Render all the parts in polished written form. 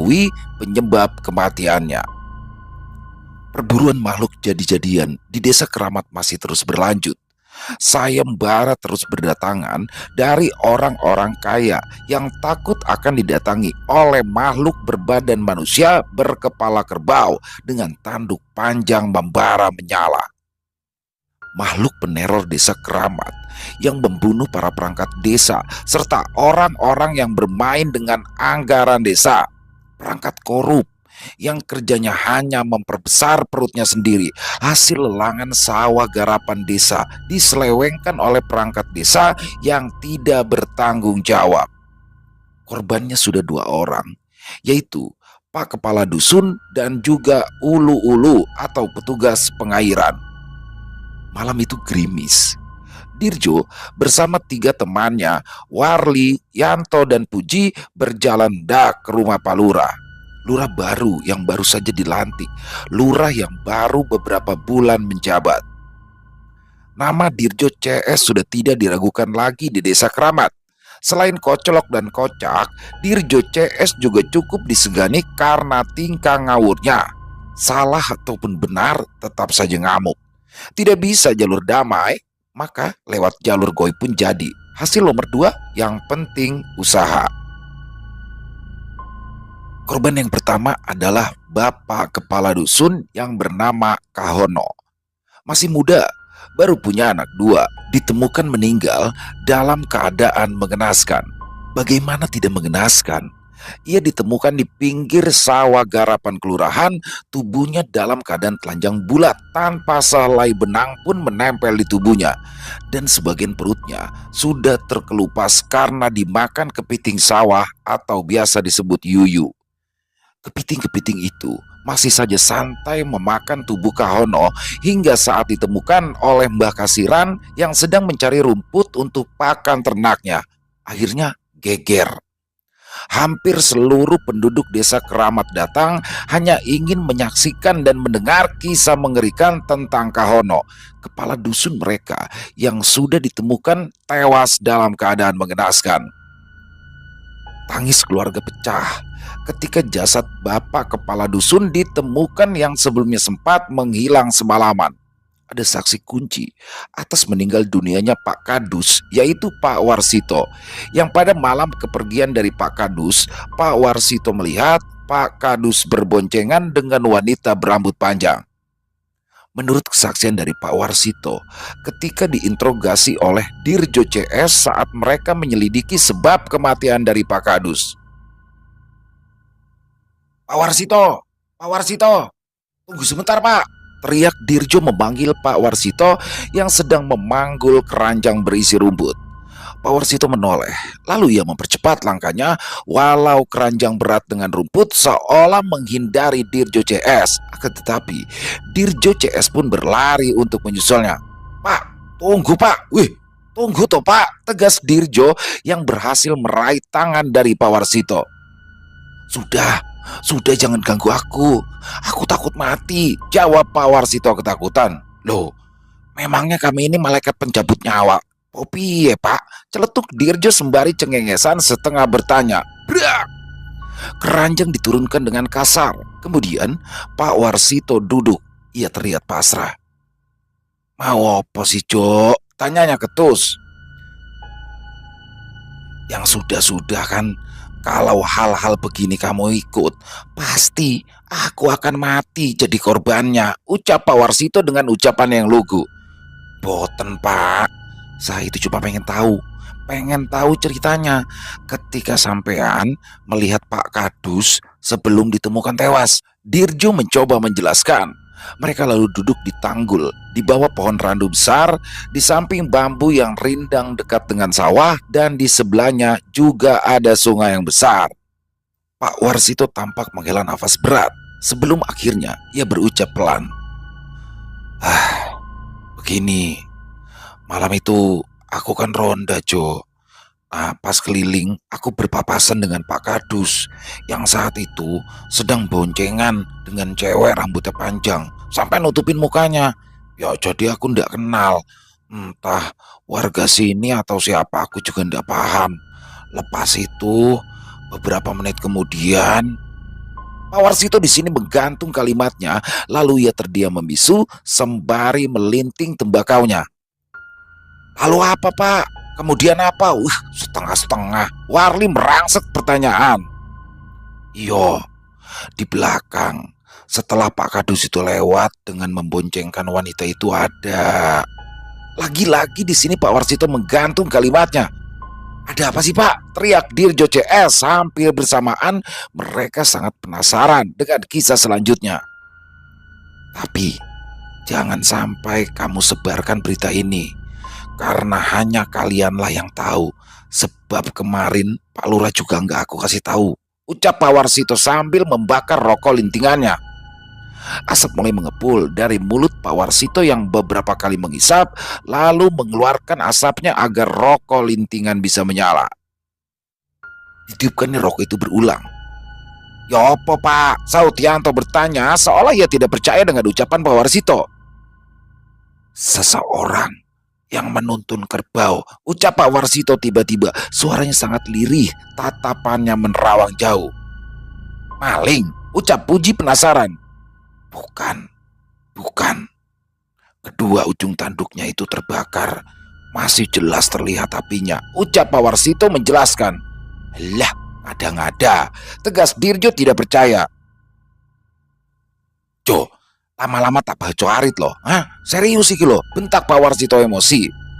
mengetahui penyebab kematiannya. Perburuan makhluk jadi-jadian di desa Keramat masih terus berlanjut. Sayembara terus berdatangan dari orang-orang kaya yang takut akan didatangi oleh makhluk berbadan manusia berkepala kerbau dengan tanduk panjang membara menyala. Makhluk peneror desa Keramat yang membunuh para perangkat desa serta orang-orang yang bermain dengan anggaran desa. Perangkat korup yang kerjanya hanya memperbesar perutnya sendiri. Hasil lelangan sawah garapan desa diselewengkan oleh perangkat desa yang tidak bertanggung jawab. Korbannya sudah 2 orang, yaitu Pak Kepala Dusun dan juga ulu-ulu atau petugas pengairan. Malam itu gerimis. Dirjo bersama 3 temannya, Warli, Yanto, dan Puji berjalan dak ke rumah Pak Lurah. Lurah baru yang baru saja dilantik, lurah yang baru beberapa bulan menjabat. Nama Dirjo CS sudah tidak diragukan lagi di desa Keramat. Selain kocolok dan kocak, Dirjo CS juga cukup disegani karena tingkah ngawurnya. Salah ataupun benar tetap saja ngamuk. Tidak bisa jalur damai, maka lewat jalur goib pun jadi. Hasil nomor 2, yang penting usaha. Korban yang pertama adalah Bapak Kepala Dusun yang bernama Kahono. Masih muda, baru punya anak 2, ditemukan meninggal dalam keadaan mengenaskan. Bagaimana tidak mengenaskan? Ia ditemukan di pinggir sawah garapan kelurahan, tubuhnya dalam keadaan telanjang bulat, tanpa sehelai benang pun menempel di tubuhnya. Dan sebagian perutnya sudah terkelupas karena dimakan kepiting sawah atau biasa disebut yuyu. Kepiting-kepiting itu masih saja santai memakan tubuh Kahono hingga saat ditemukan oleh Mbah Kasiran yang sedang mencari rumput untuk pakan ternaknya. Akhirnya geger. Hampir seluruh penduduk desa Keramat datang hanya ingin menyaksikan dan mendengar kisah mengerikan tentang Kahono, kepala dusun mereka yang sudah ditemukan tewas dalam keadaan mengenaskan. Tangis keluarga pecah ketika jasad Bapak Kepala Dusun ditemukan yang sebelumnya sempat menghilang semalaman. Ada saksi kunci atas meninggal dunianya Pak Kadus, yaitu Pak Warsito, yang pada malam kepergian dari Pak Kadus, Pak Warsito melihat Pak Kadus berboncengan dengan wanita berambut panjang. Menurut kesaksian dari Pak Warsito, ketika diinterogasi oleh Dirjo CS saat mereka menyelidiki sebab kematian dari Pak Kadus. Pak Warsito, Pak Warsito, tunggu sebentar Pak, teriak Dirjo memanggil Pak Warsito yang sedang memanggul keranjang berisi rumput. Pak Warsito menoleh, lalu ia mempercepat langkahnya walau keranjang berat dengan rumput seolah menghindari Dirjo CS. Akan tetapi Dirjo CS pun berlari untuk menyusulnya. Pak, tunggu Pak, wih, tunggu toh Pak, tegas Dirjo yang berhasil meraih tangan dari Pak Warsito. Sudah jangan ganggu aku takut mati, jawab Pak Warsito ketakutan. Loh, memangnya kami ini malaikat pencabut nyawa? Oh piye Pak, celetuk Dirjo sembari cengengesan setengah bertanya. Brak! Keranjang diturunkan dengan kasar. Kemudian Pak Warsito duduk. Ia terlihat pasrah. Mau apa sih Cok? Tanyanya ketus. Yang sudah-sudah kan, kalau hal-hal begini kamu ikut, pasti aku akan mati jadi korbannya, ucap Pak Warsito dengan ucapan yang lugu. Boten Pak, saya itu cuma pengen tahu ceritanya ketika sampean melihat Pak Kadus sebelum ditemukan tewas. Dirjo mencoba menjelaskan. Mereka lalu duduk di tanggul di bawah pohon randu besar, di samping bambu yang rindang dekat dengan sawah, dan di sebelahnya juga ada sungai yang besar. Pak Warsito tampak menghela nafas berat sebelum akhirnya ia berucap pelan. Begini, malam itu aku kan ronda Jo. Pas keliling aku berpapasan dengan Pak Kadus yang saat itu sedang boncengan dengan cewek rambutnya panjang sampai nutupin mukanya. Ya jadi aku ndak kenal, entah warga sini atau siapa, aku juga ndak paham. Lepas itu beberapa menit kemudian Pak Warsito di sini menggantung kalimatnya, lalu ia terdiam membisu sembari melinting tembakaunya. Lalu apa, Pak? Kemudian apa? Setengah-setengah. Warli merangsek pertanyaan. Iyo, di belakang. Setelah Pak Kadus itu lewat dengan memboncengkan wanita itu ada. Lagi-lagi di sini Pak Warsito menggantung kalimatnya. Ada apa sih, Pak? Teriak Dirjo CS. Hampir bersamaan mereka sangat penasaran dengan kisah selanjutnya. Tapi jangan sampai kamu sebarkan berita ini, karena hanya kalianlah yang tahu. Sebab kemarin Pak Lurah juga nggak aku kasih tahu, ucap Pak Warsito sambil membakar rokok lintingannya. Asap mulai mengepul dari mulut Pak Warsito yang beberapa kali menghisap, lalu mengeluarkan asapnya agar rokok lintingan bisa menyala. Ditiupkannya rokok itu berulang. Ya apa, Pak? Sautianto bertanya seolah ia tidak percaya dengan ucapan Pak Warsito. Seseorang yang menuntun kerbau, ucap Pak Warsito tiba-tiba. Suaranya sangat lirih, tatapannya menerawang jauh. Maling, ucap Puji penasaran. Bukan. Kedua ujung tanduknya itu terbakar. Masih jelas terlihat apinya, ucap Pak Warsito menjelaskan. Lah, ngada-ngada, tegas Dirjo tidak percaya. Jo, lama-lama tak baco arit loh. Hah? Serius iki loh, bentak Pak Warsito emosi.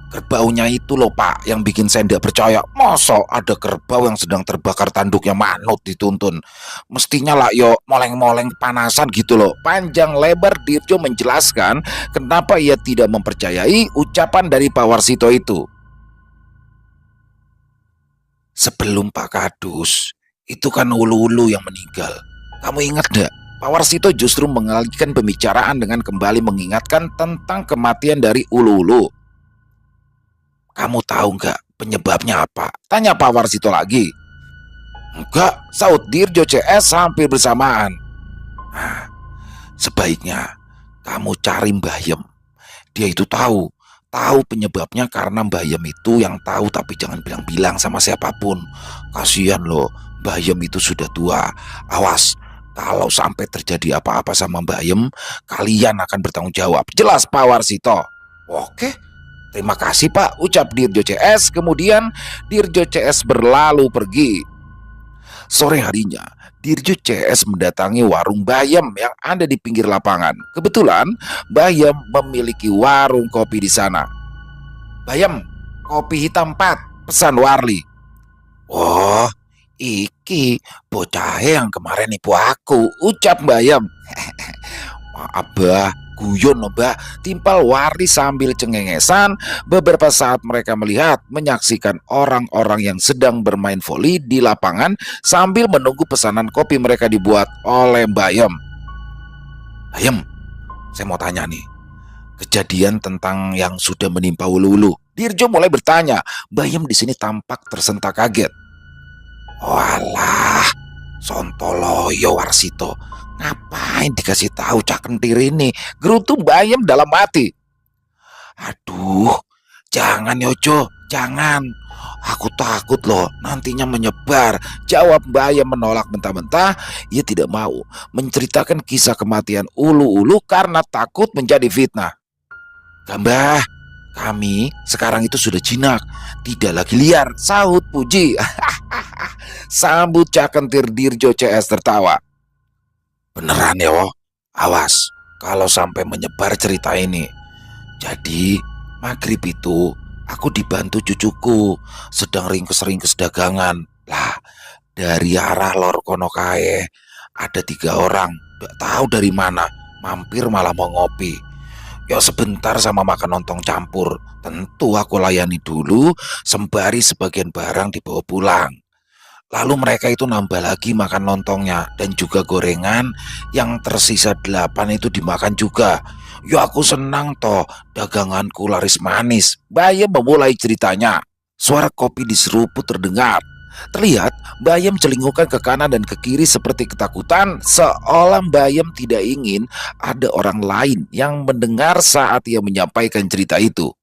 Kerbaunya itu loh, Pak, yang bikin saya tidak percaya. Masa ada kerbau yang sedang terbakar tanduknya manut dituntun? Mestinya lah yo moleng-moleng panasan gitu loh. Panjang lebar Dirjo menjelaskan kenapa ia tidak mempercayai ucapan dari Pak Warsito itu. Sebelum Pak Kadus, itu kan ulu-ulu yang meninggal. Kamu ingat gak? Pak Warsito justru mengalihkan pembicaraan dengan kembali mengingatkan tentang kematian dari ulu-ulu. Kamu tahu nggak penyebabnya apa? Tanya Pak Warsito lagi. Enggak, saut Dirjo CS hampir bersamaan. Nah, sebaiknya kamu cari Mbah Yem. Dia itu tahu penyebabnya, karena Mbah Yem itu yang tahu, tapi jangan bilang-bilang sama siapapun. Kasihan loh, Mbah Yem itu sudah tua. Awas, kalau sampai terjadi apa-apa sama Mbah Yem, kalian akan bertanggung jawab. Jelas Pak Warsito. Oke. Terima kasih, Pak, ucap Dirjo CS. Kemudian Dirjo CS berlalu pergi. Sore harinya, Dirjo CS mendatangi warung Bayem yang ada di pinggir lapangan. Kebetulan Bayem memiliki warung kopi di sana. Bayem, kopi hitam 4, pesan Warli. Oh, iki bocah yang kemarin nipu aku, ucap Bayem. Maaf, Bah, guyon loh, Mbak, timpal Warli sambil cengengesan. Beberapa saat mereka menyaksikan orang-orang yang sedang bermain voli di lapangan sambil menunggu pesanan kopi mereka dibuat oleh Bayem. Bayem, saya mau tanya nih, kejadian tentang yang sudah menimpa ulu-ulu. Dirjo mulai bertanya. Bayem di sini tampak tersentak kaget. Walah, sontoloyo Warsito. Ngapain dikasih tahu Cak Kentir ini? Gerutu Bayem dalam hati. Aduh, jangan Yojo, jangan. Aku takut loh nantinya menyebar, jawab Bayem menolak mentah-mentah. Ia tidak mau menceritakan kisah kematian ulu-ulu karena takut menjadi fitnah. Gambah, kami sekarang itu sudah jinak, tidak lagi liar, sahut Puji. Sambut Cak Kentir. Dirjo CS tertawa. Beneran ya, wo? Awas kalau sampai menyebar cerita ini. Jadi maghrib itu aku dibantu cucuku sedang ringkes-ringkes dagangan. Lah, dari arah lor kono kae ada 3 orang, gak tahu dari mana, mampir malah mau ngopi. Ya sebentar sama makan lontong campur. Tentu aku layani dulu sembari sebagian barang dibawa pulang. Lalu mereka itu nambah lagi makan lontongnya dan juga gorengan. Yang tersisa 8 itu dimakan juga. Ya aku senang toh, daganganku laris manis. Bayem memulai ceritanya. Suara kopi di seruput terdengar. Terlihat Bayem celingukkan ke kanan dan ke kiri seperti ketakutan, seolah Bayem tidak ingin ada orang lain yang mendengar saat ia menyampaikan cerita itu.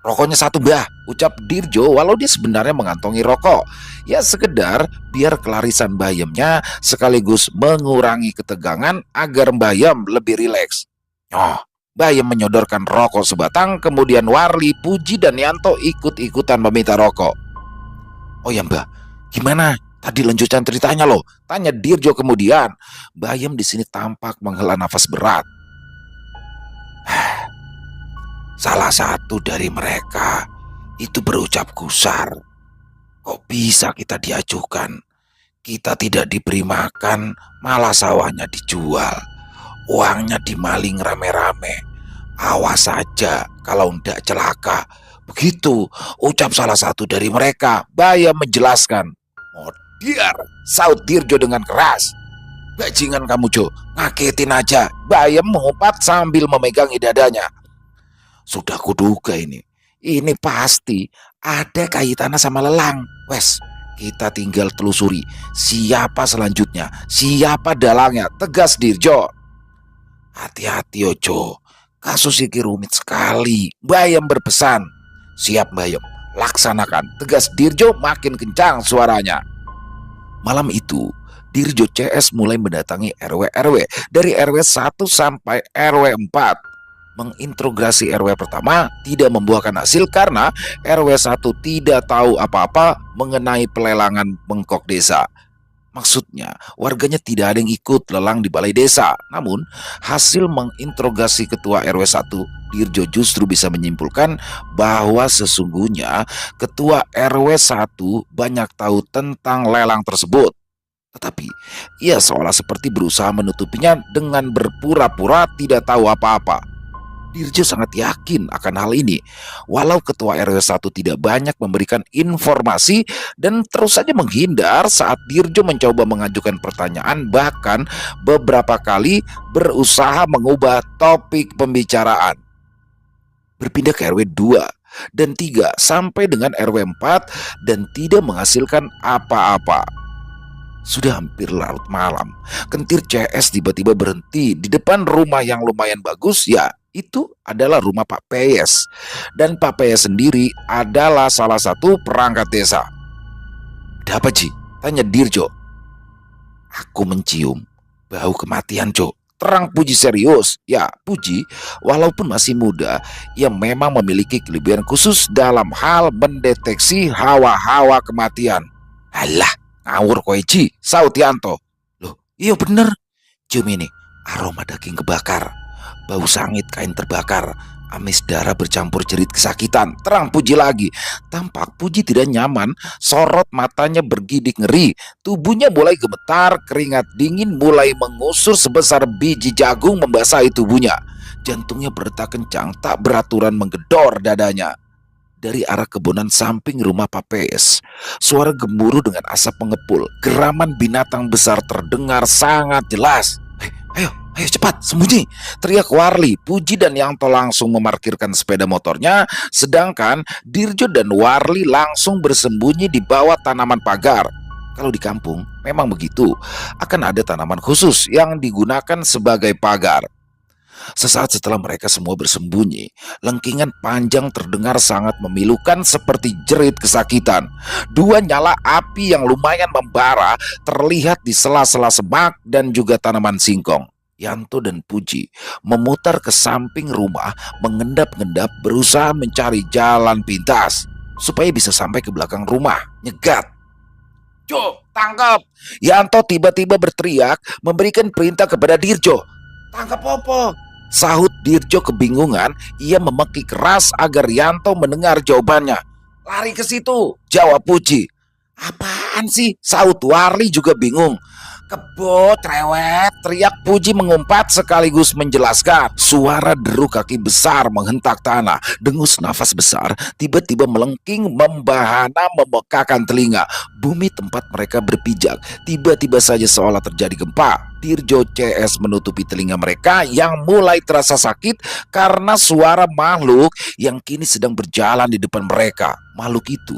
Rokoknya satu, Mbah, ucap Dirjo walau dia sebenarnya mengantongi rokok. Ya sekedar biar kelarisan bayamnya sekaligus mengurangi ketegangan agar bayam lebih rileks. Oh, bayam menyodorkan rokok sebatang, kemudian Warli, Puji, dan Yanto ikut-ikutan meminta rokok. Oh ya Mbah, gimana? Tadi lanjutan ceritanya loh, tanya Dirjo kemudian. Bayam di sini tampak menghela nafas berat. Salah satu dari mereka itu berucap gusar. Kok bisa kita diajukan? Kita tidak diberi makan, malah sawahnya dijual. Uangnya dimaling rame-rame. Awas saja kalau ndak celaka. Begitu ucap salah satu dari mereka. Bayam menjelaskan. Modiar, saut Dirjo dengan keras. Bajingan kamu Jo, ngagetin aja. Bayam mengumpat sambil memegangi dadanya. Sudah kuduga ini. Ini pasti ada kaitannya sama lelang. Wes, kita tinggal telusuri siapa selanjutnya, siapa dalangnya, tegas Dirjo. Hati-hati Ojo, kasus ini rumit sekali. Bayam berpesan. Siap Bayam, laksanakan, tegas Dirjo makin kencang suaranya. Malam itu, Dirjo CS mulai mendatangi RW-RW dari RW 1 sampai RW 4. Mengintegrasi RW pertama tidak membuahkan hasil karena RW 1 tidak tahu apa-apa mengenai pelelangan mengkok desa. Maksudnya, warganya tidak ada yang ikut lelang di balai desa. Namun, hasil menginterogasi ketua RW 1, Dirjo justru bisa menyimpulkan bahwa sesungguhnya ketua RW 1 banyak tahu tentang lelang tersebut. Tetapi, ia seolah seperti berusaha menutupinya dengan berpura-pura tidak tahu apa-apa. Dirjo sangat yakin akan hal ini. Walau ketua RW 1 tidak banyak memberikan informasi dan terus saja menghindar saat Dirjo mencoba mengajukan pertanyaan, bahkan beberapa kali berusaha mengubah topik pembicaraan. Berpindah ke RW 2 dan 3 sampai dengan RW 4 dan tidak menghasilkan apa-apa. Sudah hampir larut malam, kentir CS tiba-tiba berhenti di depan rumah yang lumayan bagus. Ya, itu adalah rumah Pak Peyes. Dan Pak Peyes sendiri adalah salah satu perangkat desa. Ada apa Ji? Tanya Dirjo. Aku mencium bau kematian Jo, terang Puji serius. Ya, Puji walaupun masih muda, ia memang memiliki kelebihan khusus dalam hal mendeteksi hawa-hawa kematian. Alah, ngawur kowe Ji, saut Yanto. Loh, iya bener. Cium ini, aroma daging kebakar, bau sangit kain terbakar, amis darah bercampur jerit kesakitan, terang Puji lagi. Tampak Puji tidak nyaman, sorot matanya bergidik ngeri, tubuhnya mulai gemetar, keringat dingin mulai mengusur sebesar biji jagung membasahi tubuhnya. Jantungnya berdetak kencang, tak beraturan menggedor dadanya. Dari arah kebonan samping rumah Pak Peyes, suara gemuruh dengan asap mengepul, geraman binatang besar terdengar sangat jelas. Ayo cepat sembunyi, teriak Warli. Puji dan Yanto langsung memarkirkan sepeda motornya, sedangkan Dirjo dan Warli langsung bersembunyi di bawah tanaman pagar. Kalau di kampung memang begitu, akan ada tanaman khusus yang digunakan sebagai pagar. Sesaat setelah mereka semua bersembunyi, lengkingan panjang terdengar sangat memilukan seperti jerit kesakitan. Dua nyala api yang lumayan membara terlihat di sela-sela semak dan juga tanaman singkong. Yanto dan Puji memutar ke samping rumah, mengendap-endap berusaha mencari jalan pintas supaya bisa sampai ke belakang rumah. Nyegat. Jo, tangkap! Yanto tiba-tiba berteriak memberikan perintah kepada Dirjo. Tangkap Popo! Sahut Dirjo kebingungan. Ia memeki keras agar Yanto mendengar jawabannya. Lari ke situ, jawab Puji. Apaan sih? Sahut Warli juga bingung. Kebo, cerewet, teriak Puji mengumpat sekaligus menjelaskan. Suara deru kaki besar menghentak tanah. Dengus nafas besar tiba-tiba melengking membahana memekakan telinga. Bumi tempat mereka berpijak tiba-tiba saja seolah terjadi gempa. Dirjo CS menutupi telinga mereka yang mulai terasa sakit karena suara makhluk yang kini sedang berjalan di depan mereka. Makhluk itu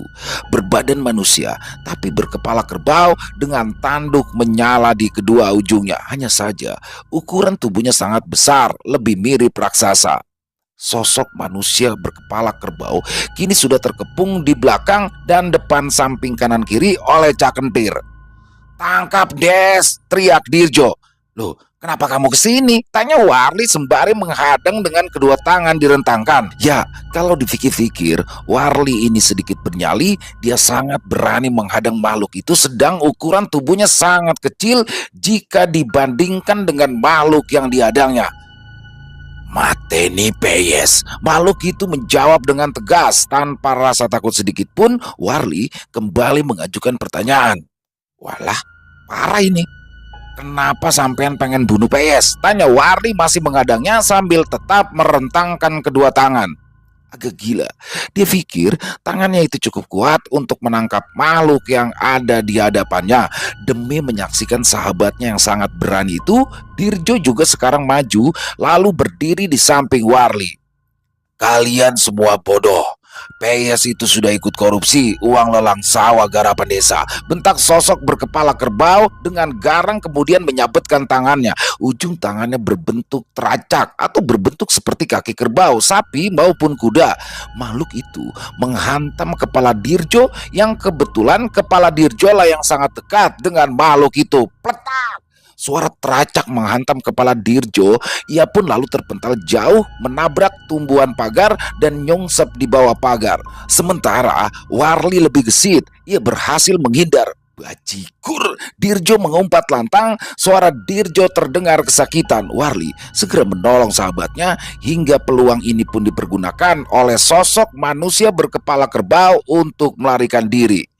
berbadan manusia tapi berkepala kerbau dengan tanduk menyala di kedua ujungnya. Hanya saja ukuran tubuhnya sangat besar, lebih mirip raksasa. Sosok manusia berkepala kerbau kini sudah terkepung di belakang dan depan samping kanan kiri oleh Cak Kentir. "Tangkap, Des!" teriak Dirjo. "Loh, kenapa kamu kesini?" tanya Warli sembari menghadang dengan kedua tangan direntangkan. Ya, kalau dipikir-pikir, Warli ini sedikit bernyali. Dia sangat berani menghadang makhluk itu, sedang ukuran tubuhnya sangat kecil jika dibandingkan dengan makhluk yang dihadangnya. "Mateni Peyes," makhluk itu menjawab dengan tegas. Tanpa rasa takut sedikit pun, Warli kembali mengajukan pertanyaan. "Walah, parah ini. Kenapa sampean pengen bunuh Peyes?" tanya Warli masih menghadangnya sambil tetap merentangkan kedua tangan. Agak gila. Dia pikir tangannya itu cukup kuat untuk menangkap makhluk yang ada di hadapannya. Demi menyaksikan sahabatnya yang sangat berani itu, Dirjo juga sekarang maju lalu berdiri di samping Warli. "Kalian semua bodoh. Peyes itu sudah ikut korupsi uang lelang sawah garapan desa," bentak sosok berkepala kerbau dengan garang, kemudian menyabetkan tangannya. Ujung tangannya berbentuk teracak atau berbentuk seperti kaki kerbau, sapi maupun kuda. Makhluk itu menghantam kepala Dirjo yang kebetulan kepala Dirjo lah yang sangat dekat dengan makhluk itu. Pletak! Suara teracak menghantam kepala Dirjo. Ia pun lalu terpental jauh, menabrak tumbuhan pagar dan nyongsep di bawah pagar. Sementara Warli lebih gesit. Ia berhasil menghindar. "Bajigur!" Dirjo mengumpat lantang. Suara Dirjo terdengar kesakitan. Warli segera menolong sahabatnya hingga peluang ini pun dipergunakan oleh sosok manusia berkepala kerbau untuk melarikan diri.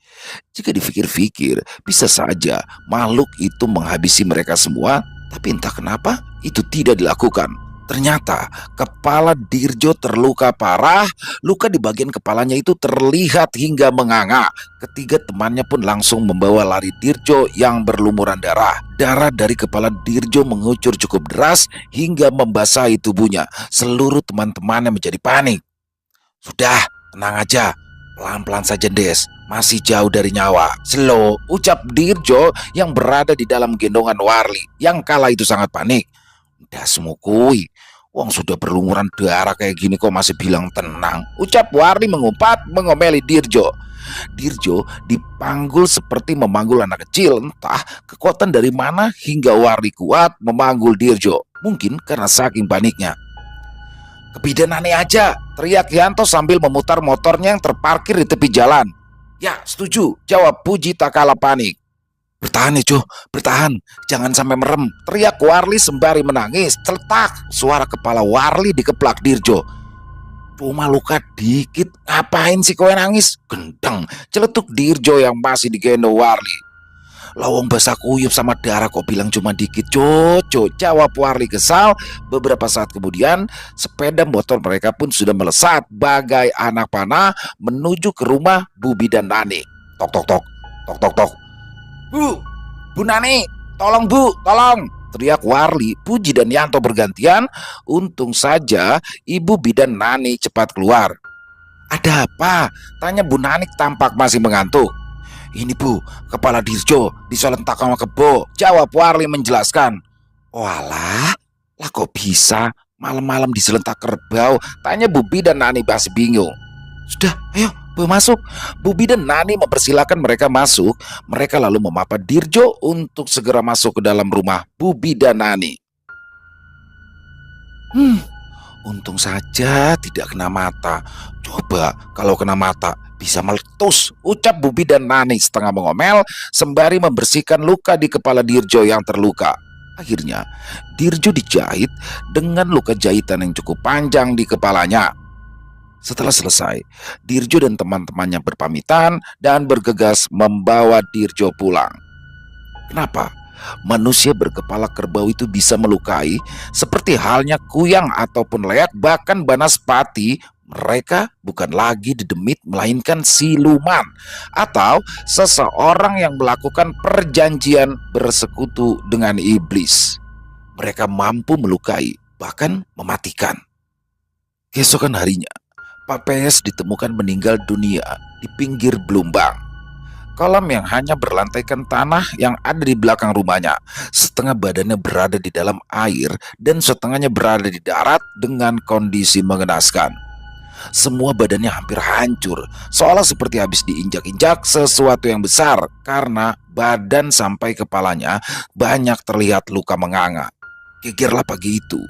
Jika dipikir-pikir, bisa saja makhluk itu menghabisi mereka semua, tapi entah kenapa itu tidak dilakukan. Ternyata kepala Dirjo terluka parah. Luka di bagian kepalanya itu terlihat hingga menganga. Ketiga temannya pun langsung membawa lari Dirjo yang berlumuran darah. Darah dari kepala Dirjo mengucur cukup deras hingga membasahi tubuhnya. Seluruh teman-temannya menjadi panik. "Sudah, tenang aja. Pelan-pelan saja, Des. Masih jauh dari nyawa." "Slow," ucap Dirjo yang berada di dalam gendongan Warli, yang kala itu sangat panik. "Udah semukui. Wong sudah berlumuran darah kayak gini kok masih bilang tenang," ucap Warli mengumpat mengomeli Dirjo. Dirjo dipanggul seperti memanggul anak kecil. Entah kekuatan dari mana hingga Warli kuat memanggul Dirjo. Mungkin karena saking paniknya. "Kebidan aneh aja," teriak Yanto sambil memutar motornya yang terparkir di tepi jalan. "Ya, setuju," jawab Puji tak kalah panik. "Bertahan ya, Jo, bertahan. Jangan sampai merem," teriak Warli sembari menangis. Celetak, suara kepala Warli dikeplak Dirjo. "Cuma luka dikit, ngapain sih kowe nangis?" "Gendeng," celetuk Dirjo yang masih digendong Warli. "Lawang basah kuyup sama darah kok bilang cuma dikit, Jojo," jawab Warli kesal. Beberapa saat kemudian, sepeda motor mereka pun sudah melesat bagai anak panah menuju ke rumah Bubi dan Nani. Tok tok tok, tok tok tok. "Bu, Bu Nani, tolong Bu, tolong!" teriak Warli. Puji dan Yanto bergantian. Untung saja Ibu Bidan Nani cepat keluar. "Ada apa?" tanya Bu Nani tampak masih mengantuk. "Ini Bu, kepala Dirjo diselentak sama kebo," jawab Warli menjelaskan. "Walah, lah kok bisa malam-malam diselentak kerbau?" tanya Bubi dan Nani masih bingung. "Sudah, ayo Bu masuk." Bubi dan Nani mempersilahkan mereka masuk. Mereka lalu memapat Dirjo untuk segera masuk ke dalam rumah Bubi dan Nani. Untung saja tidak kena mata. Coba kalau kena mata bisa meletus, ucap Bubi dan Nani setengah mengomel sembari membersihkan luka di kepala Dirjo yang terluka. Akhirnya Dirjo dijahit dengan luka jahitan yang cukup panjang di kepalanya. Setelah selesai, Dirjo dan teman-temannya berpamitan dan bergegas membawa Dirjo pulang. Kenapa manusia berkepala kerbau itu bisa melukai? Seperti halnya kuyang ataupun leak, bahkan banaspati, mereka bukan lagi dedemit melainkan siluman atau seseorang yang melakukan perjanjian bersekutu dengan iblis. Mereka mampu melukai, bahkan mematikan. Keesokan harinya, Pak Peyes ditemukan meninggal dunia di pinggir Belumbang. Kolam yang hanya berlantaikan tanah yang ada di belakang rumahnya. Setengah badannya berada di dalam air dan setengahnya berada di darat dengan kondisi mengenaskan. Semua badannya hampir hancur, seolah seperti habis diinjak-injak sesuatu yang besar karena badan sampai kepalanya banyak terlihat luka menganga. Gegerlah pagi itu.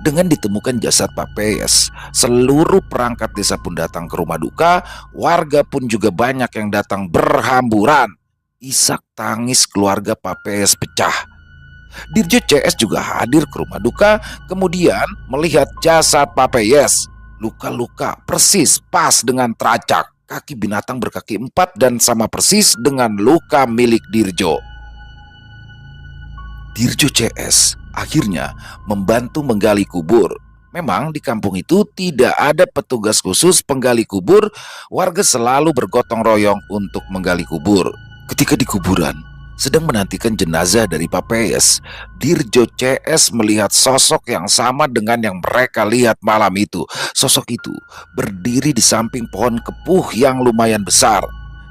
Dengan ditemukan jasad Papeyes, seluruh perangkat desa pun datang ke rumah duka, warga pun juga banyak yang datang berhamburan. Isak tangis keluarga Papeyes pecah. Dirjo CS juga hadir ke rumah duka, kemudian melihat jasad Papeyes. Luka-luka persis pas dengan teracak. Kaki binatang berkaki 4 dan sama persis dengan luka milik Dirjo. Dirjo CS akhirnya membantu menggali kubur. Memang di kampung itu tidak ada petugas khusus penggali kubur, warga selalu bergotong royong untuk menggali kubur. Ketika di kuburan, sedang menantikan jenazah dari Papeyes, Dirjo CS melihat sosok yang sama dengan yang mereka lihat malam itu. Sosok itu berdiri di samping pohon kepuh yang lumayan besar.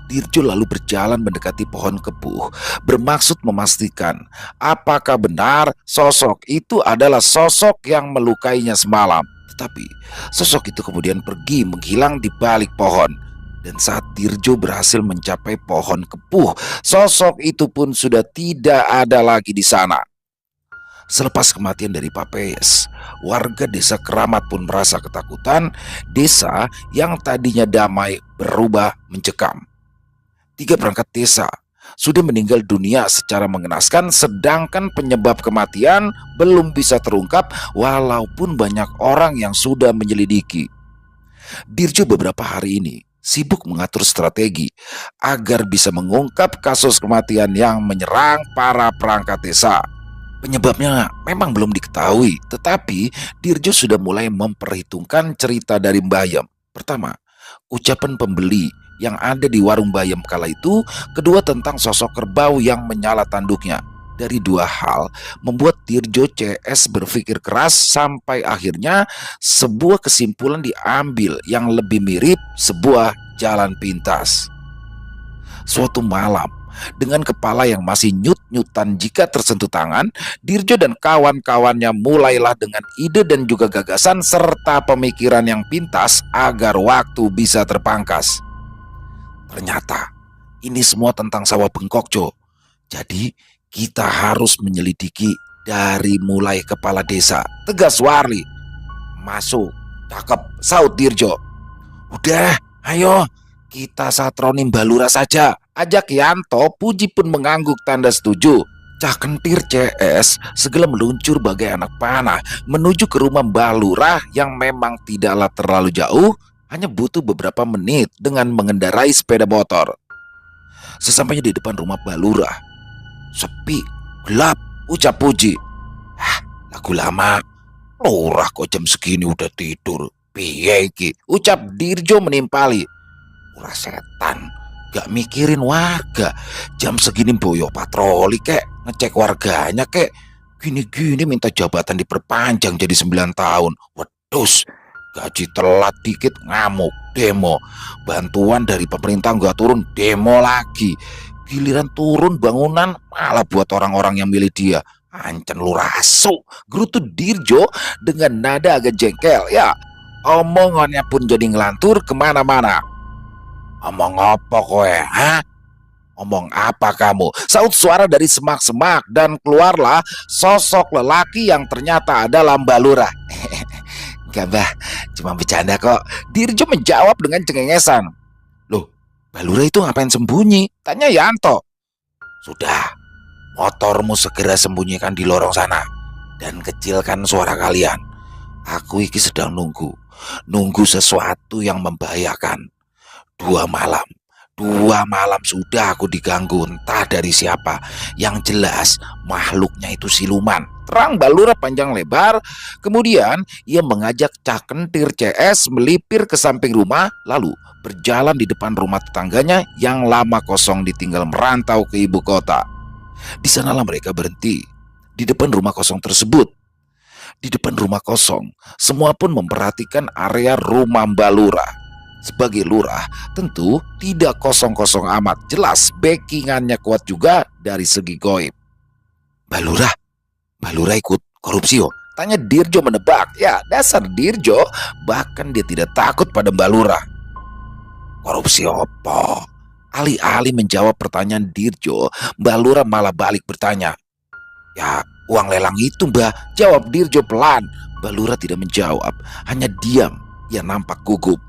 Dirjo lalu berjalan mendekati pohon kepuh, bermaksud memastikan apakah benar sosok itu adalah sosok yang melukainya semalam. Tetapi sosok itu kemudian pergi menghilang di balik pohon. Dan saat Dirjo berhasil mencapai pohon kepuh, sosok itu pun sudah tidak ada lagi di sana. Selepas kematian dari Papeyes, warga desa Keramat pun merasa ketakutan. Desa yang tadinya damai berubah mencekam. 3 perangkat desa sudah meninggal dunia secara mengenaskan, sedangkan penyebab kematian belum bisa terungkap walaupun banyak orang yang sudah menyelidiki. Dirjo beberapa hari ini sibuk mengatur strategi agar bisa mengungkap kasus kematian yang menyerang para perangkat desa. Penyebabnya memang belum diketahui, tetapi Dirjo sudah mulai memperhitungkan cerita dari Mbayem. Pertama, ucapan pembeli yang ada di warung Bayem kala itu, kedua tentang sosok kerbau yang menyala tanduknya. Dari 2 hal membuat Dirjo CS berpikir keras sampai akhirnya sebuah kesimpulan diambil yang lebih mirip sebuah jalan pintas. Suatu malam, dengan kepala yang masih nyut-nyutan jika tersentuh tangan, Dirjo dan kawan-kawannya mulailah dengan ide dan juga gagasan serta pemikiran yang pintas agar waktu bisa terpangkas. Ternyata ini semua tentang sawah bengkok, Jo. Jadi kita harus menyelidiki dari mulai kepala desa. Tegas Warli. Masuk. Cakep, saut Dirjo. Udah, ayo kita satronin Balura saja. Ajak Yanto. Puji pun mengangguk tanda setuju. Cah Kentir CS segera meluncur bagai anak panah menuju ke rumah Mbah Lurah yang memang tidaklah terlalu jauh, hanya butuh beberapa menit dengan mengendarai sepeda motor. Sesampainya di depan rumah Mbah Lurah, sepi, gelap, ucap Puji. Lagu lama, Lurah kok jam segini udah tidur. Piye iki? Ucap Dirjo menimpali. Lurah setan, gak mikirin warga. Jam segini boyo patroli kek, ngecek warganya kek. Gini-gini minta jabatan diperpanjang jadi 9 tahun. Wedus, gaji telat dikit ngamuk, demo. Bantuan dari pemerintah nggak turun, demo lagi. Giliran turun bangunan malah buat orang-orang yang milih dia. Ancen lu rasu, gerutu Dirjo dengan nada agak jengkel. Ya, omongannya pun jadi ngelantur kemana-mana. Omong apa kowe, ha? Omong apa kamu? Saut suara dari semak-semak dan keluarlah sosok lelaki yang ternyata adalah Mbah Lurah. Enggak, Mbah, cuma bercanda kok. Dirjo menjawab dengan cengengesan. Loh, Mbah Lurah itu ngapain sembunyi? Tanya Yanto. Sudah, motormu segera sembunyikan di lorong sana dan kecilkan suara kalian. Aku iki sedang nunggu sesuatu yang membahayakan. 2 malam sudah aku diganggu entah dari siapa. Yang jelas makhluknya itu siluman. Terang Mbah Lurah panjang lebar. Kemudian ia mengajak Cah Kentir CS melipir ke samping rumah, lalu berjalan di depan rumah tetangganya yang lama kosong ditinggal merantau ke ibu kota. Di sanalah mereka berhenti, di depan rumah kosong tersebut. Di depan rumah kosong, semua pun memperhatikan area rumah Mbah Lurah. Sebagai lurah, tentu tidak kosong-kosong amat. Jelas backingannya kuat juga dari segi goib. Mbak Lurah, Mbak Lurah ikut korupsi oh? Tanya Dirjo menebak. Ya, dasar Dirjo. Bahkan dia tidak takut pada Mbak Lurah. Korupsi apa? Alih-alih menjawab pertanyaan Dirjo, Mbak Lurah malah balik bertanya. Ya, uang lelang itu Mbak, jawab Dirjo pelan. Mbak Lurah tidak menjawab, hanya diam. Ia nampak gugup.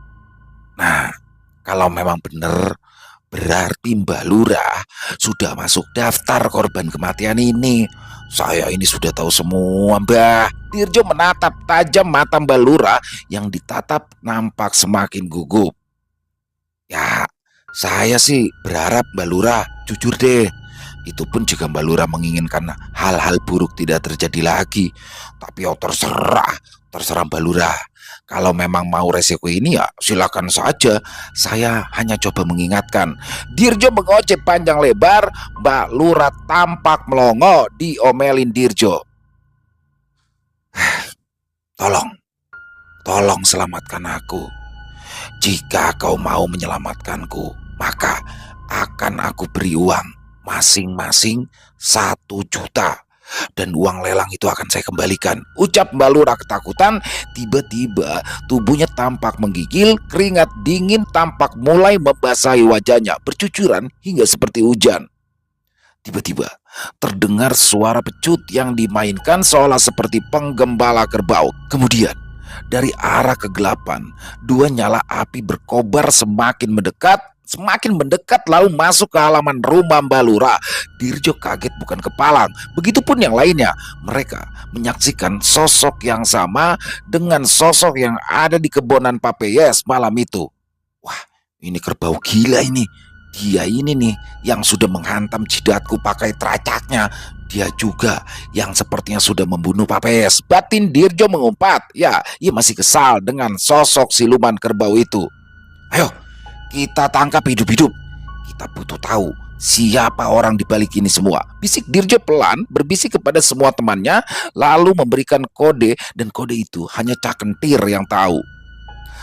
Nah, kalau memang benar, berarti Mbak Lurah sudah masuk daftar korban kematian ini. Saya ini sudah tahu semua, Mbak. Dirjo menatap tajam mata Mbak Lurah yang ditatap nampak semakin gugup. Ya, saya sih berharap Mbak Lurah jujur deh. Itu pun jika Mbak Lurah menginginkan hal-hal buruk tidak terjadi lagi. Tapi ya terserah Mbak Lurah. Kalau memang mau resiko ini ya silakan saja. Saya hanya coba mengingatkan. Dirjo mengoceh panjang lebar. Mbak Lurah tampak melongo diomelin Dirjo. Tolong, tolong selamatkan aku. Jika kau mau menyelamatkanku, maka akan aku beri uang masing-masing 1 juta. Dan uang lelang itu akan saya kembalikan. Ucap Mbak Lurah ketakutan. Tiba-tiba tubuhnya tampak menggigil. Keringat dingin tampak mulai membasahi wajahnya, bercucuran hingga seperti hujan. Tiba-tiba terdengar suara pecut yang dimainkan seolah seperti penggembala kerbau. Kemudian dari arah kegelapan, 2 nyala api berkobar semakin mendekat lalu masuk ke halaman rumah Mbak Lurah. Dirjo kaget bukan kepalang. Begitupun yang lainnya. Mereka menyaksikan sosok yang sama dengan sosok yang ada di kebonan Papayes malam itu. Wah, ini kerbau gila ini. Dia ini nih yang sudah menghantam jidatku pakai teracaknya. Dia juga yang sepertinya sudah membunuh Papayes. Batin Dirjo mengumpat. Ya, ia masih kesal dengan sosok siluman kerbau itu. Ayo, kita tangkap hidup-hidup. Kita butuh tahu siapa orang di balik ini semua. Bisik Dirjo pelan berbisik kepada semua temannya, lalu memberikan kode, dan kode itu hanya Cak Kentir yang tahu.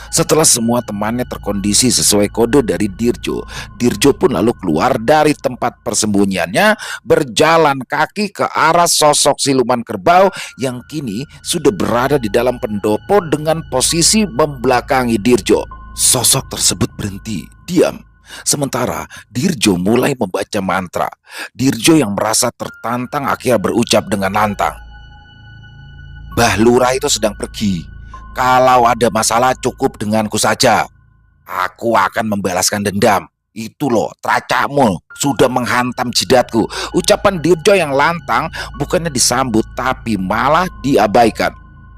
Setelah semua temannya terkondisi sesuai kode dari Dirjo, Dirjo pun lalu keluar dari tempat persembunyiannya, berjalan kaki ke arah sosok siluman kerbau yang kini sudah berada di dalam pendopo dengan posisi membelakangi Dirjo. Sosok tersebut berhenti, diam. Sementara Dirjo mulai membaca mantra. Dirjo yang merasa tertantang akhirnya berucap dengan lantang. Mbah Lurah itu sedang pergi. Kalau ada masalah cukup denganku saja. Aku akan membalaskan dendam. Itu loh, teracakmu sudah menghantam jidatku. Ucapan Dirjo yang lantang bukannya disambut tapi malah diabaikan.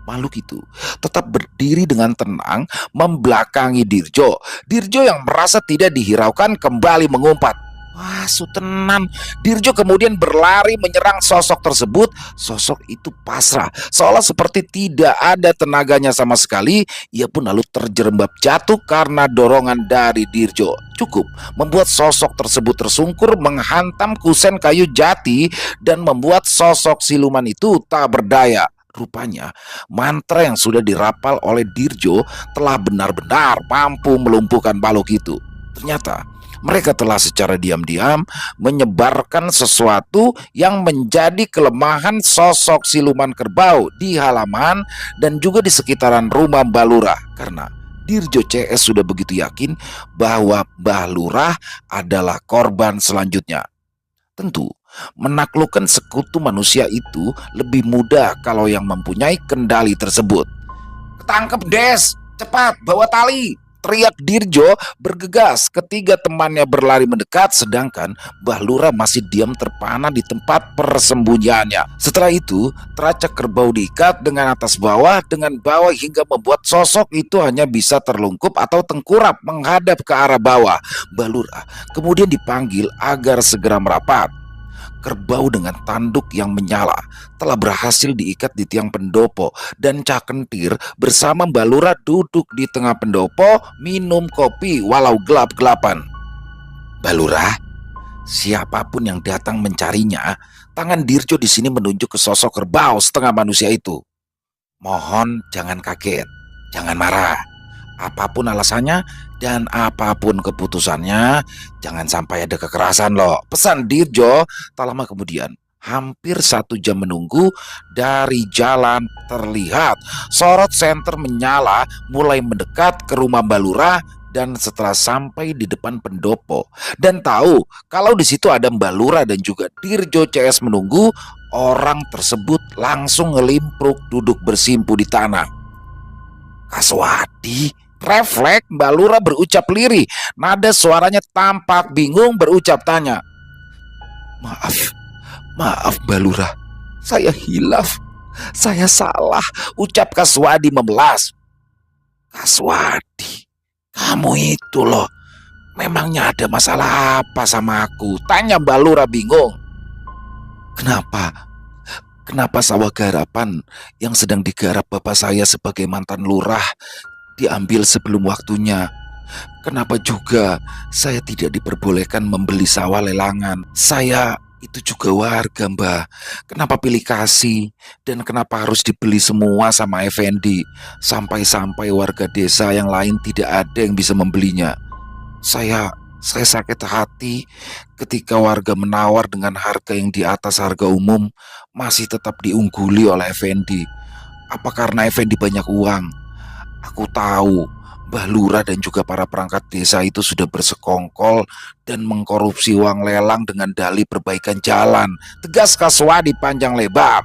Makhluk itu tetap berdiri dengan tenang membelakangi Dirjo. Dirjo yang merasa tidak dihiraukan kembali mengumpat. Wah, sutenan. Dirjo kemudian berlari menyerang sosok tersebut. Sosok itu pasrah, seolah seperti tidak ada tenaganya sama sekali. Ia pun lalu terjerembab jatuh karena dorongan dari Dirjo. Cukup membuat sosok tersebut tersungkur menghantam kusen kayu jati dan membuat sosok siluman itu tak berdaya. Rupanya mantra yang sudah dirapal oleh Dirjo telah benar-benar mampu melumpuhkan makhluk itu. Ternyata mereka telah secara diam-diam menyebarkan sesuatu yang menjadi kelemahan sosok siluman kerbau di halaman dan juga di sekitaran rumah Mbah Lurah. Karena Dirjo CS sudah begitu yakin bahwa Mbah Lurah adalah korban selanjutnya. Tentu, menaklukkan sekutu manusia itu lebih mudah kalau yang mempunyai kendali tersebut. Ketangkep Des, cepat bawa tali, teriak Dirjo bergegas. Ketiga temannya berlari mendekat, sedangkan Mbah Lurah masih diam terpana di tempat persembunyiannya. Setelah itu, teracak kerbau diikat dengan atas bawah hingga membuat sosok itu hanya bisa terlungkup atau tengkurap menghadap ke arah bawah. Mbah Lurah kemudian dipanggil agar segera merapat. Kerbau dengan tanduk yang menyala telah berhasil diikat di tiang pendopo dan Cak Kentir bersama Mbah Lurah duduk di tengah pendopo minum kopi walau gelap-gelapan. Mbah Lurah, siapapun yang datang mencarinya, tangan Dirjo di sini menunjuk ke sosok kerbau setengah manusia itu. Mohon jangan kaget, jangan marah. Apapun alasannya, Dan apapun keputusannya, jangan sampai ada kekerasan loh, pesan Dirjo. Tak lama kemudian, hampir 1 jam menunggu, dari jalan terlihat sorot senter menyala mulai mendekat ke rumah Mbak Lurah. Dan setelah sampai di depan pendopo dan tahu kalau di situ ada Mbak Lurah dan juga Dirjo CS menunggu, orang tersebut langsung ngelimpruk duduk bersimpu di tanah. Kaswadi, refleks Mbak Lurah berucap lirih. Nada suaranya tampak bingung berucap tanya. Maaf, maaf Mbak Lurah, saya hilaf, saya salah, ucap Kaswadi memelas. Kaswadi, kamu itu loh, memangnya ada masalah apa sama aku? Tanya Mbak Lurah bingung. Kenapa? Kenapa sawah garapan yang sedang digarap bapak saya sebagai mantan lurah diambil sebelum waktunya? Kenapa juga saya tidak diperbolehkan membeli sawah lelangan? Saya itu juga warga, Mbah. Kenapa pilih kasih? Dan kenapa harus dibeli semua sama Effendi? Sampai-sampai warga desa yang lain tidak ada yang bisa membelinya. Saya sakit hati ketika warga menawar dengan harga yang di atas harga umum, masih tetap diungguli oleh Effendi. Apa karena Effendi banyak uang? Aku tahu Mbah Lurah dan juga para perangkat desa itu sudah bersekongkol dan mengkorupsi uang lelang dengan dalih perbaikan jalan, tegas Kaswadi panjang lebar.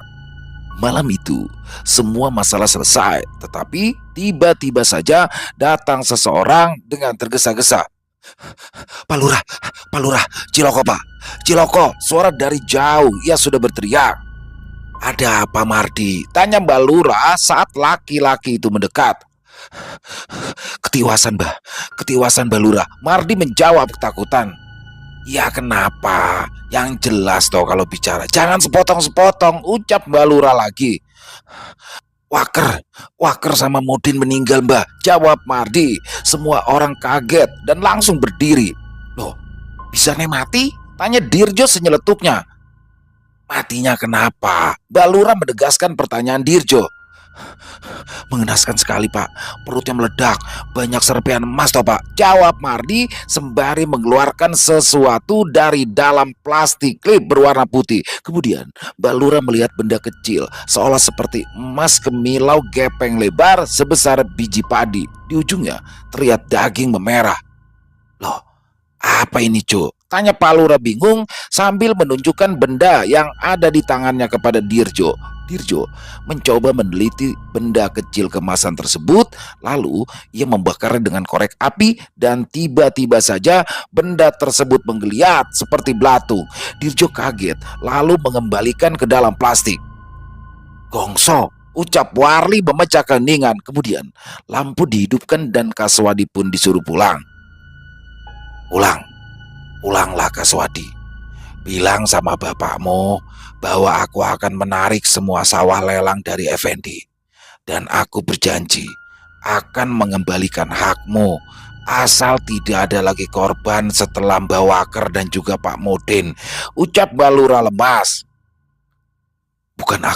Malam itu, semua masalah selesai, tetapi tiba-tiba saja datang seseorang dengan tergesa-gesa. Pak Lurah, Pak Lurah, Ciloko Pak, Ciloko, suara dari jauh, ia sudah berteriak. Ada apa Mardi? Tanya Mbak Lurah saat laki-laki itu mendekat. Ketiwasan Mbah, ketiwasan Mbak Lurah. Mardi menjawab ketakutan. Ya kenapa? Yang jelas toh kalau bicara, jangan sepotong-sepotong, ucap Mbak Lurah lagi. Waker sama Mudin meninggal Mbah, jawab Mardi. Semua orang kaget dan langsung berdiri. Loh, bisa nih mati? Tanya Dirjo senyeletuknya. Matinya kenapa? Mbak Lurah menegaskan pertanyaan Dirjo. Mengenaskan sekali Pak, perutnya meledak, banyak serpihan emas toh Pak, jawab Mardi sembari mengeluarkan sesuatu dari dalam plastik klip berwarna putih. Kemudian Mbak Lurah melihat benda kecil seolah seperti emas kemilau gepeng lebar sebesar biji padi. Di ujungnya terlihat daging memerah. Loh, apa ini Cuk? Tanya Pak Lurah bingung sambil menunjukkan benda yang ada di tangannya kepada Dirjo. Dirjo mencoba meneliti benda kecil kemasan tersebut, lalu ia membakarnya dengan korek api dan tiba-tiba saja benda tersebut menggeliat seperti belatung. Dirjo kaget lalu mengembalikan ke dalam plastik. Gongso, ucap Warli memecah keheningan. Kemudian lampu dihidupkan dan Kaswadi pun disuruh pulang. Pulanglah Kaswadi. Bilang sama bapakmu bahwa aku akan menarik semua sawah lelang dari Effendi. Dan aku berjanji akan mengembalikan hakmu asal tidak ada lagi korban setelah Mbak Waker dan juga Pak Mudin, ucap Mbak Lurah lemas. Bukan aku